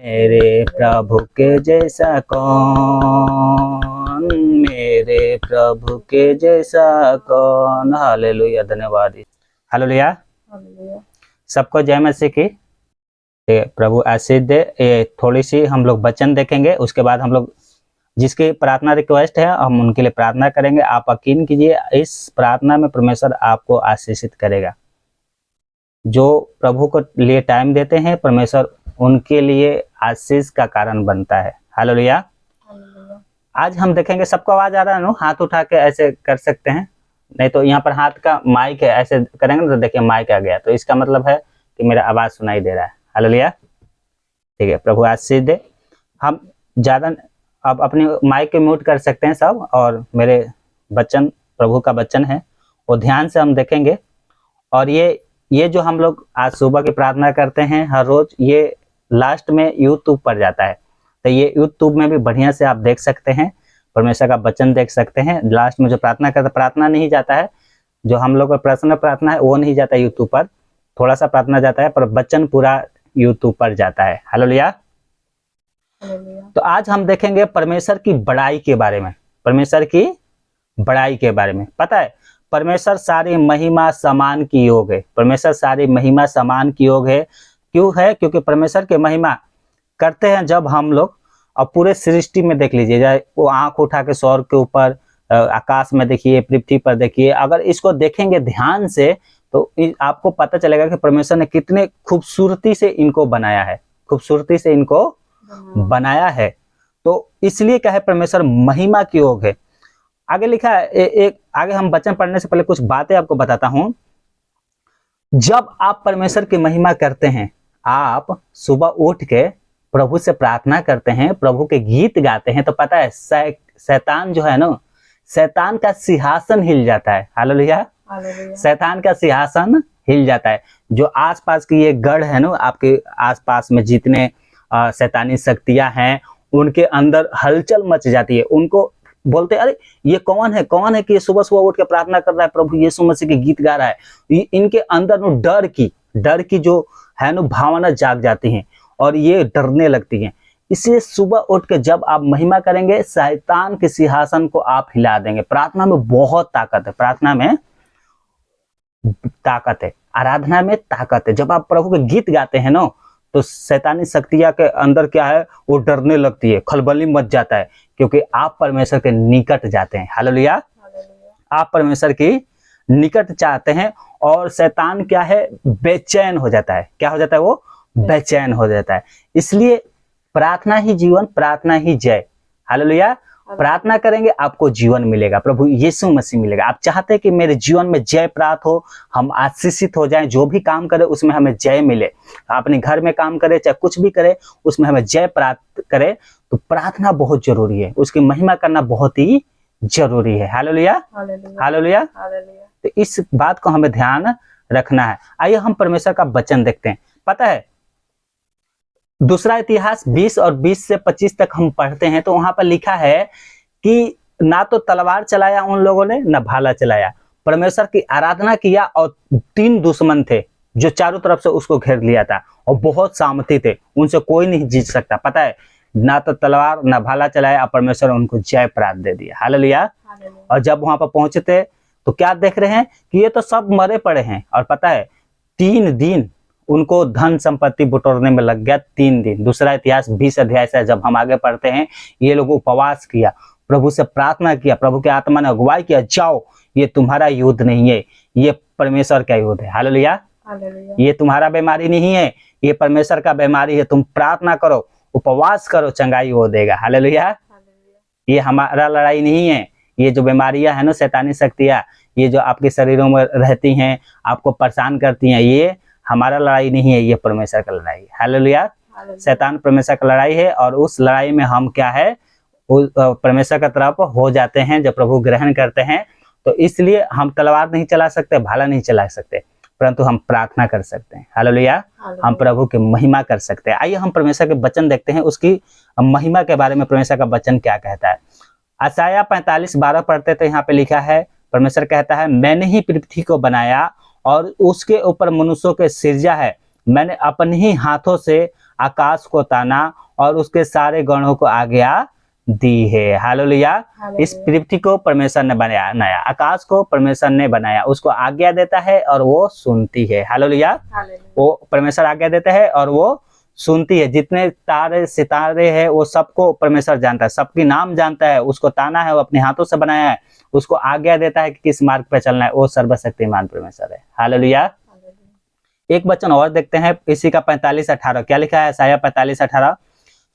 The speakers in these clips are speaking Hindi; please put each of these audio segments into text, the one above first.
मेरे प्रभु के जैसा कौन, मेरे प्रभु के जैसा कौन। हालेलुया, धन्यवाद। हालेलुया, सबको जय मसीह की। प्रभु आशीष दे। ये थोड़ी सी हम लोग वचन देखेंगे, उसके बाद हम लोग जिसकी प्रार्थना रिक्वेस्ट है हम उनके लिए प्रार्थना करेंगे। आप यकीन कीजिए इस प्रार्थना में परमेश्वर आपको आशीषित करेगा। जो प्रभु को लिए टाइम देते हैं परमेश्वर उनके लिए आशीष का कारण बनता है। हालेलुया। आज हम देखेंगे, सबको आवाज आ रहा है ना? हाथ उठा के ऐसे कर सकते हैं, नहीं तो यहाँ पर हाथ का माइक है, ऐसे करेंगे तो देखिए माइक आ गया, तो इसका मतलब है कि मेरा आवाज सुनाई दे रहा है। हालेलुया, ठीक है। प्रभु आशीष दे। हम ज्यादा अब अपने माइक के म्यूट कर सकते हैं सब, और मेरे बच्चन प्रभु का बच्चन है वो ध्यान से हम देखेंगे। और ये जो हम लोग आज सुबह की प्रार्थना करते हैं हर रोज, ये लास्ट में यूट्यूब पर जाता है, तो ये यूट्यूब में भी बढ़िया से आप देख सकते हैं, परमेश्वर का वचन देख सकते हैं। लास्ट में जो प्रार्थना करते, प्रार्थना नहीं जाता है, जो हम लोग का पर्सनल प्रार्थना है वो नहीं जाता है यूट्यूब पर, थोड़ा सा प्रार्थना जाता है, पर वचन पूरा यूट्यूब पर जाता है। हालेलुया। तो आज हम देखेंगे परमेश्वर की बड़ाई के बारे में। परमेश्वर की बड़ाई के बारे में। पता है परमेश्वर सारी महिमा समान की योग है। परमेश्वर सारी महिमा समान की योग है। क्यों है? क्योंकि परमेश्वर की महिमा करते हैं जब हम लोग, और पूरे सृष्टि में देख लीजिए, वो आंख उठा के सौर के ऊपर, आकाश में देखिए, पृथ्वी पर देखिए, अगर इसको देखेंगे ध्यान से तो आपको पता चलेगा कि परमेश्वर ने कितने खूबसूरती से इनको बनाया है, खूबसूरती से इनको बनाया है। तो इसलिए क्या है, परमेश्वर महिमा की योग है। आगे लिखा है, एक आगे हम वचन पढ़ने से पहले कुछ बातें आपको बताता हूं। जब आप परमेश्वर की महिमा करते हैं, आप सुबह उठ के प्रभु से प्रार्थना करते हैं, प्रभु के गीत गाते हैं, तो पता है शैतान जो है ना, शैतान का सिंहासन हिल जाता है। हालेलुया। शैतान का सिंहासन हिल जाता है। जो आसपास की ये गढ़ है ना, आपके आसपास में जितने शैतानी शक्तियां हैं, उनके अंदर हलचल मच जाती है। उनको बोलते अरे ये कौन है, कौन है कि ये सुबह सुबह उठ के प्रार्थना कर रहा है, प्रभु यीशु मसीह के गीत गा रहा है। इनके अंदर नो डर की जो है ना भावना जाग जाती हैं, और ये डरने लगती हैं। इसलिए सुबह उठ के जब आप महिमा करेंगे, शैतान के सिंहासन को आप हिला देंगे। प्रार्थना में बहुत ताकत है, प्रार्थना में ताकत है, आराधना में ताकत है। जब आप प्रभु के गीत गाते हैं ना, तो शैतानी शक्तियां के अंदर क्या है, वो डरने लगती है, खलबली मच जाता है, क्योंकि आप परमेश्वर के निकट जाते हैं। हालेलुया। आप परमेश्वर की निकट चाहते हैं, और शैतान क्या है, बेचैन हो जाता है। क्या हो जाता है? वो बेचैन हो जाता है। इसलिए प्रार्थना ही जीवन, प्रार्थना ही जय। हालेलुया। प्रार्थना करेंगे आपको जीवन मिलेगा, प्रभु यीशु मसीह मिलेगा। आप चाहते हैं कि मेरे जीवन में जय प्राप्त हो, हम आशीषित हो जाएं, जो भी काम करे उसमें हमें जय मिले। अपने घर में काम करे, चाहे कुछ भी करे, उसमें हमें जय प्राप्त करे, तो प्रार्थना बहुत जरूरी है, उसकी महिमा करना बहुत ही जरूरी है। Hallelujah, hallelujah. तो इस बात को हमें ध्यान रखना है। आइए हम परमेश्वर का वचन देखते हैं। पता है दूसरा इतिहास 20 और 20 से 25 तक हम पढ़ते हैं, तो वहां पर लिखा है कि ना तो तलवार चलाया उन लोगों ने, ना भाला चलाया। परमेश्वर की आराधना किया, और 3 दुश्मन थे जो चारों तरफ से उसको घेर लिया था, और बहुत सामर्थी थे, उनसे कोई नहीं जीत सकता। पता है ना तो तलवार ना भाला चलाया, और परमेश्वर उनको जय प्राप्त दे दिया। हालेलुया। और जब वहां पर पहुंचते तो क्या देख रहे हैं कि ये तो सब मरे पड़े हैं, और पता है 3 दिन उनको धन संपत्ति बटोरने में लग गया। 3 दिन। दूसरा इतिहास 20 अध्याय से जब हम आगे पढ़ते हैं, ये लोग उपवास किया, प्रभु से प्रार्थना किया, प्रभु के आत्मा ने अगुवाई किया, जाओ ये तुम्हारा युद्ध नहीं है, ये परमेश्वर का युद्ध है। हालेलुया। ये तुम्हारा बीमारी नहीं है, ये परमेश्वर का बीमारी है। तुम प्रार्थना करो, उपवास करो, चंगाई वो देगा। हालेलुया। ये हमारा लड़ाई नहीं है। ये जो बीमारियां है ना, शैतानी शक्तियां, ये जो आपके शरीरों में रहती हैं, आपको परेशान करती हैं, ये हमारा लड़ाई नहीं है, ये परमेश्वर का लड़ाई है। हालेलुया। शैतान परमेश्वर का लड़ाई है, और उस लड़ाई में हम क्या है, परमेश्वर का तरफ हो जाते हैं जब प्रभु ग्रहण करते हैं। तो इसलिए हम तलवार नहीं चला सकते, भाला नहीं चला सकते, परंतु हम प्रार्थना कर सकते हैं। हालेलुया। हम प्रभु की महिमा कर सकते हैं। आइए हम परमेश्वर के वचन देखते हैं, उसकी महिमा के बारे में परमेश्वर का वचन क्या कहता है। यशायाह 45:12 पढ़ते तो यहाँ पे लिखा है, परमेश्वर कहता है, मैंने ही पृथ्वी को बनाया और उसके ऊपर मनुष्यों के सिरजा है। मैंने अपने ही हाथों से आकाश को ताना और उसके सारे गणों को आज्ञा दी है। हालेलुया। इस पृथ्वी को परमेश्वर ने बनाया, नया आकाश को परमेश्वर ने बनाया, उसको आज्ञा देता है और वो सुनती है। हालेलुया। वो परमेश्वर आज्ञा देता है और वो सुनती है। जितने तारे सितारे हैं वो सबको परमेश्वर जानता है, सबकी नाम जानता है, उसको ताना है, वो अपने हाथों से बनाया है, उसको आज्ञा देता है कि किस मार्ग पे चलना है। वो सर्वशक्तिमान परमेश्वर है। हालेलुया। एक वचन और देखते हैं इसी का 45-18। क्या लिखा है यशायाह 45-18?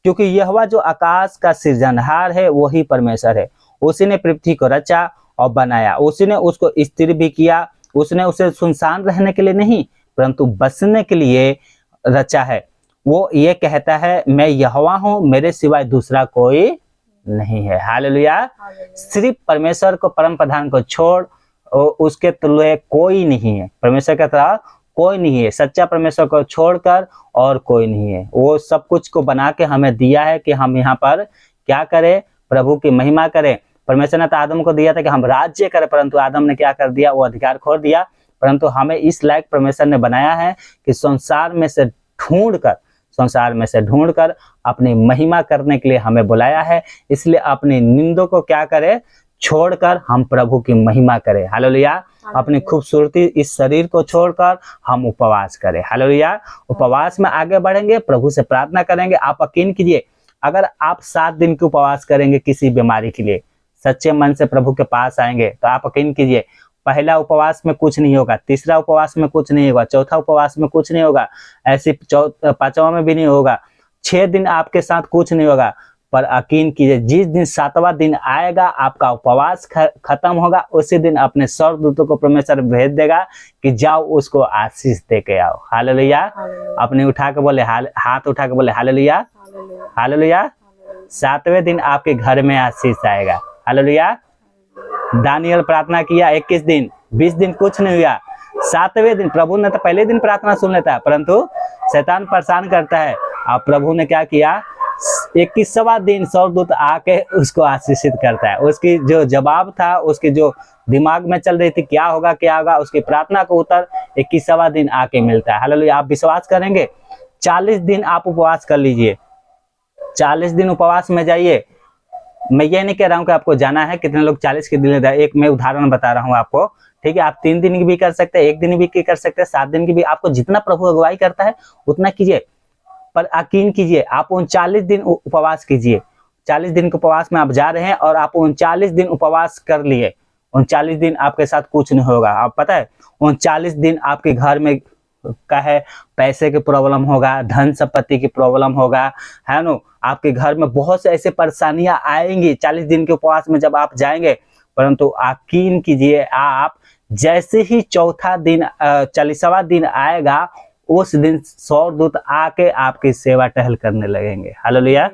क्योंकि यहोवा जो आकाश का सृजनहार है वही परमेश्वर है, उसी ने पृथ्वी को रचा और बनाया, उसी ने उसको स्थिर भी किया, उसने उसे सुनसान रहने के लिए नहीं परंतु बसने के लिए रचा है। वो ये कहता है मैं यहोवा हूँ, मेरे सिवाय दूसरा कोई नहीं है। हालेलुया। सिर्फ परमेश्वर को, परम प्रधान को छोड़ उसके तुल्य कोई नहीं है, परमेश्वर का तरह कोई नहीं है। सच्चा परमेश्वर को छोड़कर और कोई नहीं है। वो सब कुछ को बना के हमें दिया है कि हम यहाँ पर क्या करें, प्रभु की महिमा करें। परमेश्वर ने तो आदम को दिया था कि हम राज्य करें, परंतु आदम ने क्या कर दिया, वो अधिकार खो दिया। परंतु हमें इस लायक परमेश्वर ने बनाया है कि संसार में से ढूंढकर अपनी महिमा करने के लिए हमें बुलाया है। इसलिए अपनी निंदों को क्या करें, छोड़कर हम प्रभु की महिमा करें। हालेलुया। अपनी खूबसूरती इस शरीर को छोड़कर हम उपवास करें। हालेलुया। उपवास में आगे बढ़ेंगे, प्रभु से प्रार्थना करेंगे। आप यकीन कीजिए, अगर आप 7 दिन के उपवास करेंगे किसी बीमारी के लिए, सच्चे मन से प्रभु के पास आएंगे, तो आप यकीन कीजिए पहला उपवास में कुछ नहीं होगा, तीसरा उपवास में कुछ नहीं होगा, चौथा उपवास में कुछ नहीं होगा, ऐसे 5वां में भी नहीं होगा, 6 दिन आपके साथ कुछ नहीं होगा। पर यकीन कीजिए जिस दिन 7वां दिन आएगा, आपका उपवास खत्म होगा, उसी दिन अपने स्वर्गदूतों को परमेश्वर भेज देगा कि जाओ उसको आशीष दे के आओ। हालेलुया। अपने उठा के बोले, हाथ उठा के बोले हालेलुया, हालेलुया। 7वें दिन आपके घर में आशीष आएगा। हालेलुया। दानियल प्रार्थना किया 21 दिन, 20 दिन कुछ नहीं हुआ। 7वें दिन प्रभु ने तो पहले दिन प्रार्थना सुन लेता है, परंतु शैतान परेशान करता है। अब प्रभु ने क्या किया, 21वां दिन स्वर्गदूत आके उसको आशीषित करता है। उसकी जो जवाब था, उसके जो दिमाग में चल रही थी क्या होगा, उसकी प्रार्थना को उत्तर 21वां दिन आके मिलता है। हालेलुया। आप विश्वास करेंगे, 40 दिन आप उपवास कर लीजिए, 40 दिन उपवास में जाइए। मैं ये नहीं कह रहा हूँ कि आपको जाना है, कितने लोग 40 के दिन, एक मैं उदाहरण बता रहा हूँ आपको, ठीक है। आप 3 दिन की भी कर सकते हैं, 1 दिन भी कर सकते हैं, 7 दिन की भी, आपको जितना प्रभु अगुवाई करता है उतना कीजिए। पर यकीन कीजिए आप 39 दिन उपवास कीजिए। 40 दिन के उपवास में आप जा रहे हैं और आप 39 दिन उपवास कर लिए, 39 दिन आपके साथ कुछ नहीं होगा। आप पता है 39 दिन आपके घर में का है पैसे की प्रॉब्लम होगा, धन संपत्ति की प्रॉब्लम होगा, है ना। आपके घर में बहुत से ऐसे परेशानियां आएंगी 40 दिन के उपवास में जब आप जाएंगे। परंतु यकीन कीजिए, आप जैसे ही चौथा दिन 40वां दिन आएगा, उस दिन स्वर्गदूत आके आपकी सेवा टहल करने लगेंगे। हालेलुया।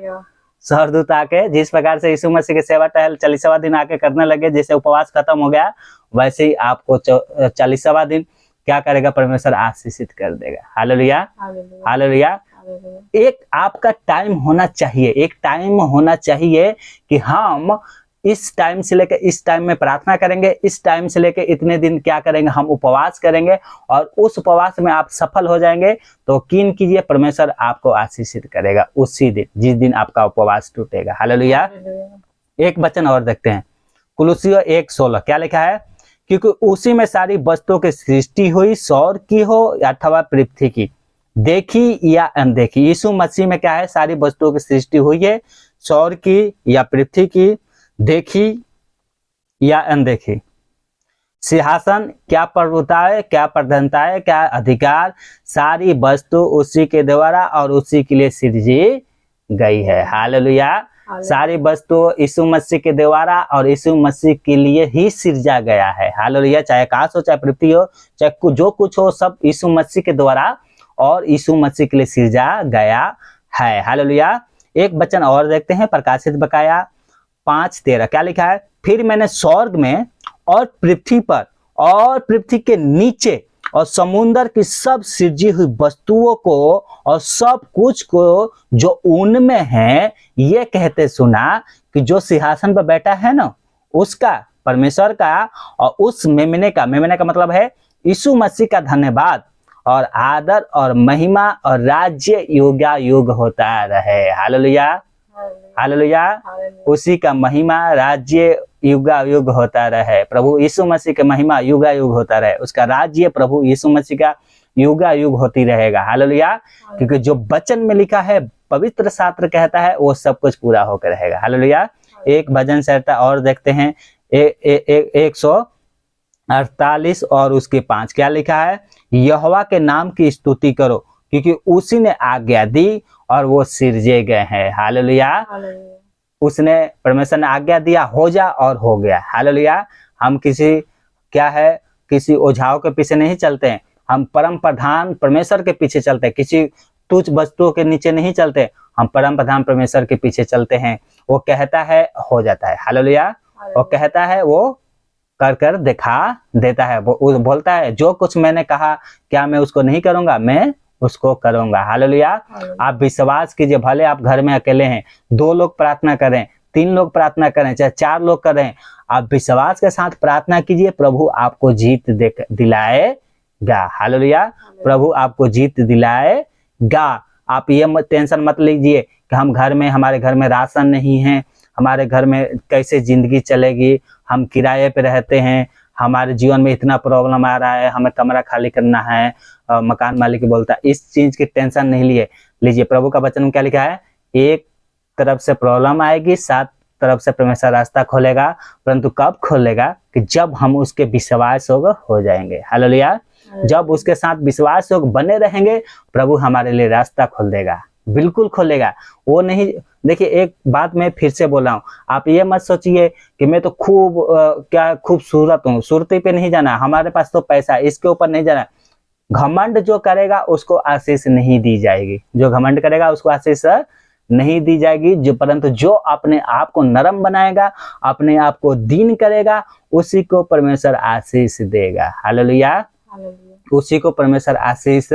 स्वर्गदूत आके जिस प्रकार से यीशु मसीह की सेवा टहल 40वां दिन आके करने लगे, जैसे उपवास खत्म हो गया, वैसे ही आपको 40वां दिन क्या करेगा, परमेश्वर आशीषित कर देगा। Hallelujah, hallelujah. एक आपका टाइम होना चाहिए, एक टाइम होना चाहिए कि हम इस टाइम से लेकर इस टाइम में प्रार्थना करेंगे, इस टाइम से लेकर इतने दिन क्या करेंगे, हम उपवास करेंगे, और उस उपवास में आप सफल हो जाएंगे तो यकीन कीजिए परमेश्वर आपको आशीषित करेगा उसी दिन, जिस दिन आपका उपवास टूटेगा। हालेलुया। एक वचन और देखते हैं, कुलुसियों 1:16 क्या लिखा है, क्योंकि उसी में सारी वस्तुओं की सृष्टि हुई, सौर की हो अथवा पृथ्वी की, देखी या अनदेखी। यीशु मसीह में क्या है, सारी वस्तुओं की सृष्टि हुई है, सौर की या पृथ्वी की, देखी या अनदेखी। सिंहासन, क्या प्रभुता है, क्या प्रधानता है, क्या अधिकार, सारी वस्तु उसी के द्वारा और उसी के लिए सृजी गई है। हालेलुया। सारी वस्तु यीशु मसीह के द्वारा और यीशु मसीह के लिए ही सृजा गया है। हालेलुया। चाहे आकाश हो, चाहे पृथ्वी हो, चाहे जो कुछ हो, सब यीशु मसीह के द्वारा और यीशु मसीह के लिए सृजा गया है। हालेलुया। एक वचन और देखते हैं, प्रकाशित बकाया 5:13 क्या लिखा है, फिर मैंने स्वर्ग में और पृथ्वी पर और पृथ्वी के नीचे और समुद्र की सब सृजी हुई वस्तुओं को और सब कुछ को जो उनमें है, ये कहते सुना कि जो सिंहासन पर बैठा है ना, उसका, परमेश्वर का, और उस मेमने का मतलब है यीशु मसीह का धन्यवाद, और आदर और महिमा और राज्य युगायुग होता रहे। Hallelujah, hallelujah. उसी का महिमा राज्य युगायुग होता रहे। प्रभु यीशु मसीह का महिमा युगायुग होता रहे। उसका राज्य प्रभु यीशु मसीह का युगायुग होती रहेगा। हालेलुया। क्योंकि जो वचन में लिखा है, पवित्र शास्त्र कहता है, वो सब कुछ पूरा होकर रहेगा। हालेलुया। एक भजन संहिता और देखते हैं, 148 और उसके 5 क्या लिखा है? यहोवा के नाम की स्तुति करो, क्योंकि उसी ने आज्ञा दी और वो सिरजे गए हैं। हालेलुया। उसने, परमेश्वर ने आज्ञा दिया, हो जा, और हो गया। हालेलुया। हम किसी ओझाओं के पीछे नहीं चलते हैं, हम परम प्रधान परमेश्वर के पीछे चलते हैं। किसी तुच्छ वस्तुओं के नीचे नहीं चलते, हम परम प्रधान परमेश्वर के पीछे चलते हैं। वो कहता है, हो जाता है। हालेलुया। वो कहता है, वो कर दिखा देता है। वो बोलता है, जो कुछ मैंने कहा, क्या मैं उसको नहीं करूंगा? मैं उसको करूंगा। हालेलुया। आप विश्वास कीजिए, भले आप घर में अकेले हैं, 2 लोग प्रार्थना करें, 3 लोग प्रार्थना करें, चाहे 4 लोग करें, आप विश्वास के साथ प्रार्थना कीजिए, प्रभु आपको जीत दिलाएगा। हालेलुया। प्रभु आपको जीत दिलाएगा। आप ये टेंशन मत लीजिए कि हमारे घर में राशन नहीं है, हमारे घर में कैसे जिंदगी चलेगी, हम किराए पे रहते हैं, हमारे जीवन में इतना प्रॉब्लम आ रहा है, हमें कमरा खाली करना है, मकान मालिक बोलता है। इस चीज की टेंशन नहीं लीजिए। प्रभु का वचन में क्या लिखा है? एक तरफ से प्रॉब्लम आएगी, 7 तरफ से परमेश्वर रास्ता खोलेगा, परंतु कब खोलेगा? कि जब हम उसके विश्वास हो जाएंगे। हालेलुया। जब उसके साथ विश्वास बने रहेंगे, प्रभु हमारे लिए रास्ता खोल देगा, बिल्कुल खोलेगा। वो नहीं, देखिए एक बात मैं फिर से बोल रहा हूँ, आप ये मत सोचिए कि मैं तो खूबसूरत हूँ, सूरती पे नहीं जाना, हमारे पास तो पैसा, इसके ऊपर नहीं जाना। घमंड जो करेगा उसको आशीष नहीं दी जाएगी। जो घमंड करेगा उसको आशीष नहीं दी जाएगी। परंतु जो अपने आप को नरम बनाएगा, अपने आप को दीन करेगा, उसी को परमेश्वर आशीष देगा। हालेलुया। उसी को परमेश्वर आशीष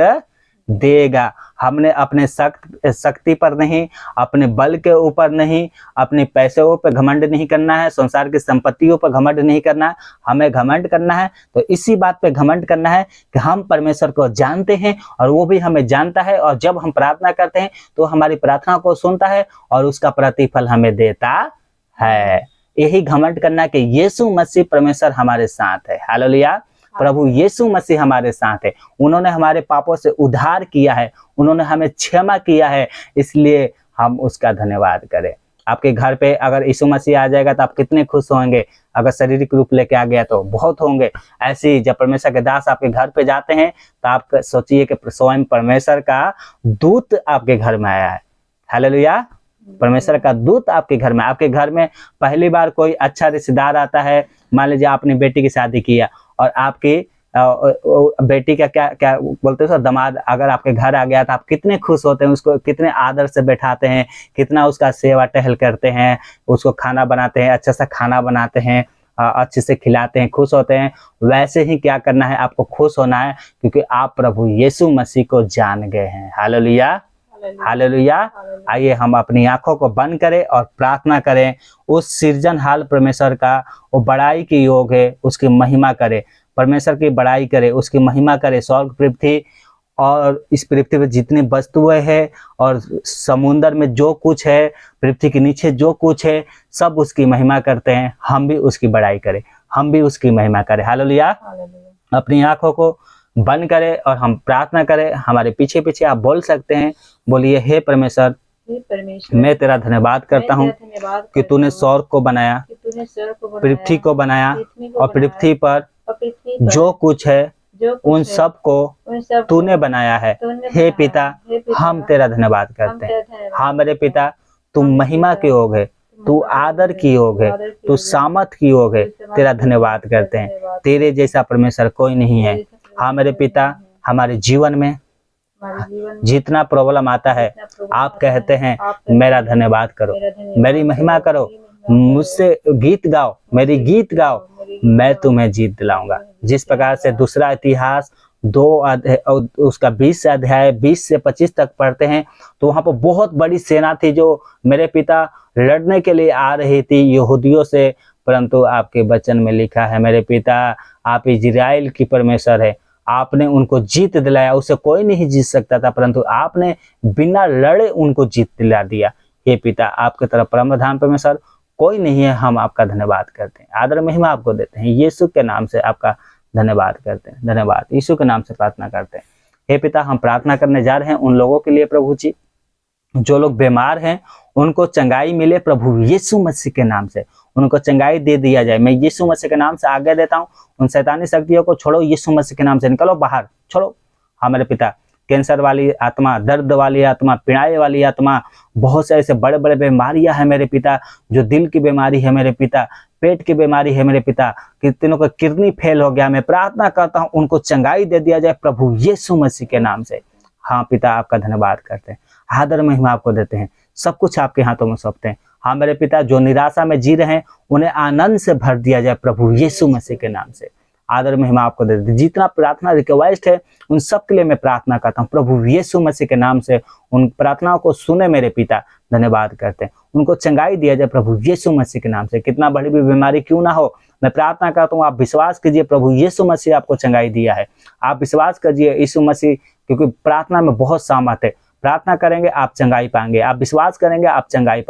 देगा। हमने अपने शक्ति पर नहीं, अपने बल के ऊपर नहीं, अपने पैसों पर घमंड नहीं करना है, संसार की संपत्तियों पर घमंड नहीं करना है। हमें घमंड करना है तो इसी बात पे घमंड करना है कि हम परमेश्वर को जानते हैं और वो भी हमें जानता है, और जब हम प्रार्थना करते हैं तो हमारी प्रार्थना को सुनता है और उसका प्रतिफल हमें देता है। यही घमंड करना कि यीशु मसीह परमेश्वर हमारे साथ है। हालेलुया। प्रभु यीशु मसीह हमारे साथ है। उन्होंने हमारे पापों से उद्धार किया है, उन्होंने हमें क्षमा किया है, इसलिए हम उसका धन्यवाद करें। आपके घर पे अगर यीशु मसीह आ जाएगा तो आप कितने खुश होंगे। अगर शारीरिक रूप लेके आ गया तो बहुत होंगे। ऐसे ही जब परमेश्वर के दास आपके घर पे जाते हैं तो आप सोचिए कि स्वयं परमेश्वर का दूत आपके घर में आया है। हालेलुया। परमेश्वर का दूत आपके घर में, आपके घर में पहली बार कोई अच्छा रिश्तेदार आता है। मान लीजिए आपने बेटी की शादी किया और आपकी बेटी का क्या बोलते हो, दामाद अगर आपके घर आ गया तो आप कितने खुश होते हैं, उसको कितने आदर से बैठाते हैं, कितना उसका सेवा टहल करते हैं, उसको खाना बनाते हैं, अच्छा सा खाना बनाते हैं, अच्छे से खिलाते हैं, खुश होते हैं। वैसे ही क्या करना है, आपको खुश होना है, क्योंकि आप प्रभु यीशु मसीह को जान गए हैं। हालेलुया। हालेलुया। आइए हम अपनी आंखों को बंद करें और प्रार्थना करें। उस सृजनहार परमेश्वर का वो बड़ाई की योग है, उसकी महिमा करें, परमेश्वर की बड़ाई करें, उसकी महिमा करें। स्वर्ग पृथ्वी और इस पृथ्वी पर जितनी वस्तुएं हैं और समुद्र में जो कुछ है, पृथ्वी के नीचे जो कुछ है, सब उसकी महिमा करते हैं। हम भी उसकी बड़ाई करें, हम भी उसकी महिमा करें। हालेलुया। अपनी आंखों को बंद करें और हम प्रार्थना करें। हमारे पीछे पीछे आप बोल सकते हैं, बोलिए, हे परमेश्वर, मैं तेरा धन्यवाद करता हूँ कि तूने स्वर्ग को बनाया, पृथ्वी को बनाया, और पृथ्वी पर जो कुछ है उन सब को तूने बनाया है। हे पिता, हम तेरा धन्यवाद करते हैं। हाँ मेरे पिता, तू महिमा की योग है, तू आदर की योग है, तू सामर्थ की योग है। तेरा धन्यवाद करते हैं। तेरे जैसा परमेश्वर कोई नहीं है। हाँ मेरे पिता, हमारे जीवन में जितना प्रॉब्लम आता है, आप कहते हैं मेरा धन्यवाद करो, मेरी महिमा करो, मुझसे गीत गाओ, मेरी गीत गाओ, मैं तुम्हें जीत दिलाऊंगा। जिस प्रकार से दूसरा इतिहास 2 उसका 20 अध्याय 20 से 25 तक पढ़ते हैं तो वहां पर बहुत बड़ी सेना थी जो मेरे पिता लड़ने के लिए आ रही थी यहूदियों से, परंतु आपके वचन में लिखा है मेरे पिता, आप इजराइल की परमेश्वर है, आपने उनको जीत दिलाया। उसे कोई नहीं जीत सकता था, परंतु आपने बिना लड़े उनको जीत दिला दिया। हे पिता, आपके तरफ परम प्रधान परमेश्वर कोई नहीं है, हम आपका धन्यवाद करते हैं, आदर महिमा आपको देते हैं। यीशु के नाम से आपका धन्यवाद करते हैं, धन्यवाद। यीशु के नाम से प्रार्थना करते हैं। हे पिता, हम प्रार्थना करने जा रहे हैं उन लोगों के लिए प्रभु जी, जो लोग बीमार हैं, उनको चंगाई मिले प्रभु यीशु मसीह के नाम से, उनको चंगाई दे दिया जाए। मैं यीशु मसीह के नाम से आज्ञा देता हूँ, उन शैतानी शक्तियों को छोड़ो, यीशु मसीह के नाम से निकलो बाहर, छोड़ो। हमारे पिता, कैंसर वाली आत्मा, दर्द वाली आत्मा, पीड़ाई वाली आत्मा, बहुत से ऐसे बड़े बड़े बीमारियां हैं मेरे पिता, जो दिल की बीमारी है मेरे पिता, पेट की बीमारी है मेरे पिता, कितनों का किडनी फेल हो गया, मैं प्रार्थना करता हूँ उनको चंगाई दे दिया जाए प्रभु यीशु मसीह के नाम से। हाँ पिता, आपका धन्यवाद करते हैं, आदर महिमा आपको देते हैं, सब कुछ आपके हाथों में सौंपते हैं। हाँ मेरे पिता, जो निराशा में जी रहे हैं उन्हें आनंद से भर दिया जाए प्रभु यीशु मसीह के नाम से। आदर महिमा आपको देते हैं। जितना प्रार्थना रिक्वेस्ट है उन सब के लिए मैं प्रार्थना करता हूँ प्रभु यीशु मसीह के नाम से। उन प्रार्थनाओं को सुने मेरे पिता, धन्यवाद करते हैं। उनको चंगाई दिया जाए प्रभु यीशु मसीह के नाम से। कितना बड़ी भी बीमारी क्यों ना हो, मैं प्रार्थना करता हूँ आप विश्वास कीजिए प्रभु यीशु मसीह आपको चंगाई दिया है। आप विश्वास कीजिए यीशु मसीह, क्योंकि प्रार्थना में बहुत सामर्थ है। प्रार्थना करेंगे आप चंगाई पाएंगे, आप विश्वास करेंगे आप चंगाई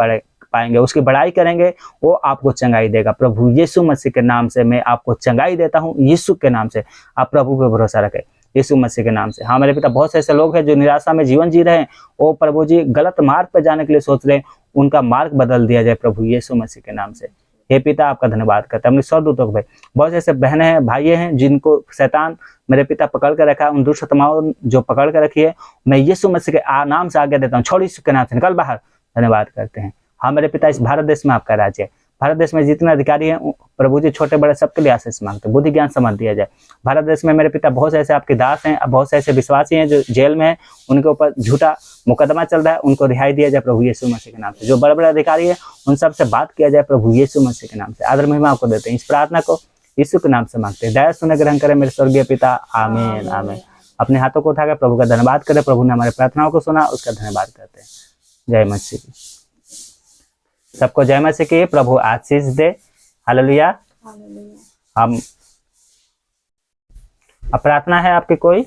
पाएंगे, उसकी बड़ाई करेंगे वो आपको चंगाई देगा। प्रभु यीशु मसीह के नाम से मैं आपको चंगाई देता हूँ, यीशु के नाम से। आप प्रभु पे भरोसा रखें यीशु मसीह के नाम से। हाँ मेरे पिता, बहुत से ऐसे लोग हैं जो निराशा में जीवन जी रहे हैं, वो प्रभु जी गलत मार्ग पर जाने के लिए सोच रहे हैं, उनका मार्ग बदल दिया जाए प्रभु यीशु मसीह के नाम से। हे पिता, आपका धन्यवाद करते हैं। अपने स्वर्गदूतों को भाई, बहुत से ऐसे बहनें हैं, भाई हैं जिनको शैतान मेरे पिता पकड़ कर रखा है, उन दुष्ट आत्माओं जो पकड़ कर रखी है, मैं यीशु मसीह के नाम से आज्ञा देता हूँ, छोड़ यीशु के नाम से, निकल बाहर। धन्यवाद करते हैं। हाँ मेरे पिता, इस भारत देश में आपका राज्य है। भारत देश में जितने अधिकारी हैं प्रभु जी, छोटे बड़े सबके लिए आशीष मांगते हैं, बुद्धि ज्ञान समझ दिया जाए। भारत देश में मेरे पिता बहुत से ऐसे आपके दास हैं, बहुत से ऐसे विश्वासी हैं जो जेल में हैं, उनके ऊपर झूठा मुकदमा चल रहा है, उनको रिहाई दिया जाए प्रभु यीशु मसीह के नाम से। जो बड़े बड़े अधिकारी हैं उन सबसे बात किया जाए प्रभु यीशु मसीह के नाम से। आदर महिमा आपको देते हैं। इस प्रार्थना को यीशु के नाम से मांगते हैं। दया सुने ग्रहण करें मेरे स्वर्गीय पिता, आमीन आमीन। अपने हाथों को उठाकर प्रभु का धन्यवाद करें। प्रभु ने हमारे प्रार्थनाओं को सुना, उसका धन्यवाद करते हैं। जय मसीह की। सबको जय मसीह की। प्रभु आशीष दे। हालेलुया। हम अब प्रार्थना है आपकी कोई?